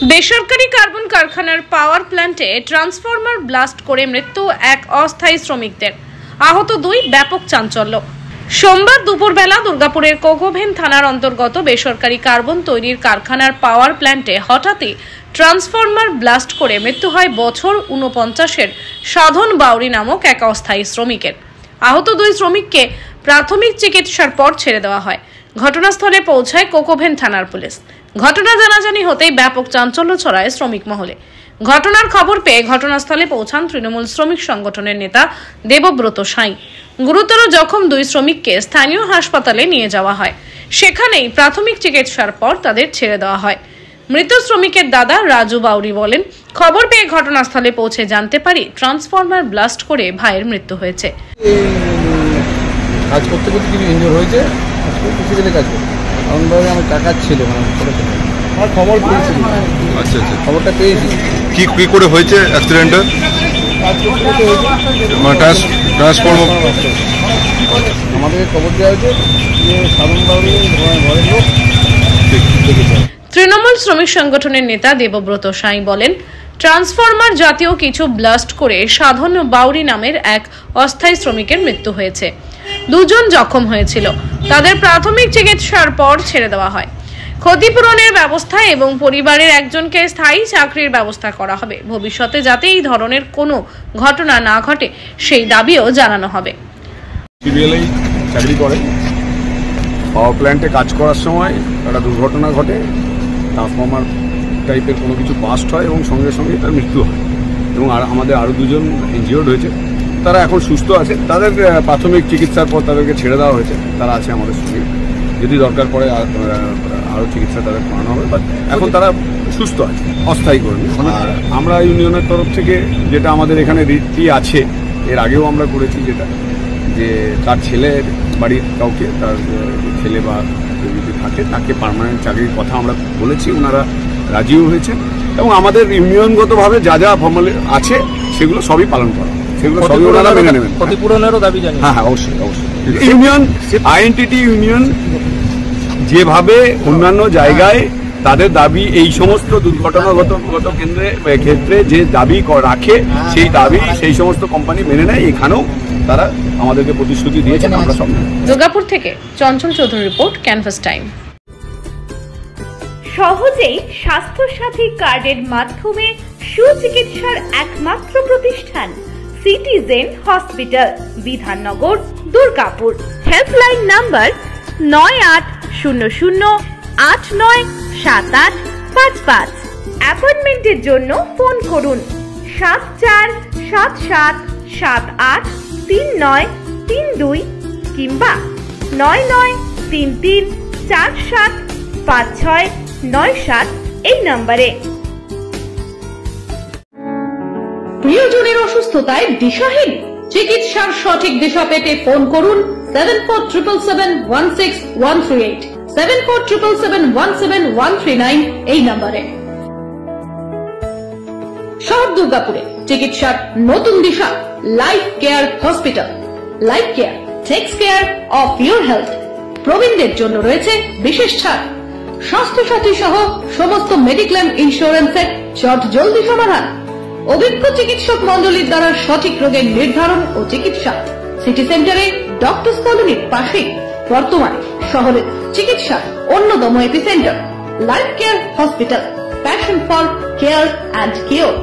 বেসরকারি কার্বন কারখানার পাওয়ার প্ল্যান্টে transformer blast করে মৃত্যু এক অস্থায়ী শ্রমিকদের, আহত 2, ব্যাপক চাঞ্চল্য। সোমবার দুপুরবেলা দুর্গাপুরের কোকোভেন থানার অন্তর্গত বেসরকারি কার্বন তৈরির কারখানার পাওয়ার প্ল্যান্টে হঠাৎই ট্রান্সফরমার ব্লাস্ট করে মৃত্যু হয় বছর 49-এর সাধন বাউরি নামক এক অস্থায়ী শ্রমিকের। আহত 2 শ্রমিককে প্রাথমিক চিকিৎসার পর ছেড়ে দেওয়া হয়। ঘটনাস্থলে পৌঁছায় কোকোভেন থানার পুলিশ। ঘটনা জানাজানি হতেই ব্যাপক চাঞ্চল্য ছড়ায় শ্রমিক মহলে। ঘটনার খবর পেয়ে ঘটনাস্থলে পৌঁছান তৃণমূল শ্রমিক সংগঠনের নেতা দেবব্রত সাঁই। গুরুতর জখম 2 শ্রমিককে স্থানীয় হাসপাতালে নিয়ে যাওয়া হয়। সেখানেই প্রাথমিক চিকিৎসার পর তাদের ছেড়ে দেওয়া হয়। মৃত শ্রমিকের দাদা রাজু বাউরি বলেন, খবর পেয়ে ঘটনাস্থলে পৌঁছে জানতে পারি ট্রান্সফরমার ব্লাস্ট করে ভাইয়ের মৃত্যু হয়েছে। কাজ করতে করতে কিছু ইনজোর হয়েছে, কাজ করতে এমনভাবে আমার টাকার ছিল, আমার খবর পেয়েছি। আচ্ছা আচ্ছা, খবরটা পেয়েছি। কি করে হয়েছে অ্যাক্সিডেন্টটা? কাজ করতে করতে হয়েছে, ট্রান্সফরমার আমাদেরকে খবর দেওয়া হয়েছে যে সাধারণ ঘরের লোক দেখেছে। তৃণমূল শ্রমিক সংগঠনের নেতা দেবব্রত সাঁই বলেন, ট্রান্সফরমার জাতীয় কিছু ব্লাস্ট করে সাধন বাউরি নামের এক অস্থায়ী শ্রমিকের মৃত্যু হয়েছে। 2 জন জখম হয়েছিল। তাদের প্রাথমিক চিকিৎসার পর ছেড়ে দেওয়া হয়। ক্ষতিপূরণের ব্যবস্থা এবং পরিবারের একজনকে স্থায়ী চাকরির ব্যবস্থা করা হবে। ভবিষ্যতে যাতে এই ধরনের কোনো ঘটনা না ঘটে সেই দাবিও জানানো হবে। চাকরি করে, পাওয়ার প্ল্যান্টে কাজ করার সময় একটা দুর্ঘটনা ঘটে, ট্রান্সফরমার টাইপের কোনো কিছু বাস্ট হয় এবং সঙ্গে সঙ্গে তার মৃত্যু হয় এবং আমাদের আরও 2 জন ইনজিওর্ড হয়েছে। তারা এখন সুস্থ আছে। তাদের প্রাথমিক চিকিৎসার পর তাদেরকে ছেড়ে দেওয়া হয়েছে। তারা আছে আমাদের সঙ্গে, যদি দরকার পড়ে আরও চিকিৎসা তাদের করানো হবে। বাট এখন তারা সুস্থ আছে, অস্থায়ী কর্মী। আর আমরা ইউনিয়নের তরফ থেকে যেটা আমাদের এখানে রীতি আছে, এর আগেও আমরা করেছি, যেটা যে তার ছেলের বাড়ির কাউকে, তার ছেলে বা যদি থাকে তাকে পার্মানেন্ট চাকরির কথা আমরা বলেছি। ওনারা রাজিও হয়েছে এবং আমাদের ইউনিয়নগতভাবে যা যা ফর্মালি আছে সেগুলো সবই পালন করা, সেগুলো সবই ওনারা মেনে নেবেন। ক্ষতিপূরণেরও দাবি জানি। হ্যাঁ, অবশ্যই অবশ্যই। ইউনিয়ন আইএনটিটি ইউনিয়ন যেভাবে অন্যান্য জায়গায় তাদের দাবি এই সমস্ত দুর্ঘটনাগত ক্ষেত্রে যে দাবি রাখে, সেই দাবি সেই সমস্ত কোম্পানি মেনে নেয়। এখানেও তারা আমাদেরকে প্রতিশ্রুতি দিয়েছেন, আমরা সব। দুর্গাপুর থেকে Chanchal Chowdhury report, canvas time. সহজেই স্বাস্থ্যসাথী কার্ডের মাধ্যমে সুচিকিৎসার একমাত্র প্রতিষ্ঠান citizen hospital, Bidhannagar, Durgapur. Helpline number 9800897855। অ্যাপয়েন্টমেন্টের জন্য ফোন করুন 7477783932 কিংবা 9933475697 এই নম্বরে। প্রিয়জনের অসুস্থতায় দিশাহীন, চিকিৎসার সঠিক দিশা পেতে ফোন করুন 7477716138, 7477717139 এই নম্বরে। শহর দুর্গাপুরে চিকিৎসার নতুন দিশা, Life Care Hospital. Life Care takes care of your health. প্রবীণদের জন্য রয়েছে বিশেষ ছাড়। স্বাস্থ্যসাথী সহ সমস্ত মেডিক্লেম ইন্স্যুরেন্সের চট জলদি সমাধান। অভিজ্ঞ চিকিৎসক মন্ডলীর দ্বারা সঠিক রোগের নির্ধারণ ও চিকিৎসা। সিটি সেন্টারে ডক্টরস কলোনির পাশেই বর্তমানে শহরের চিকিৎসা অন্যতম epicentre. Life Care hospital, passion for care and cure.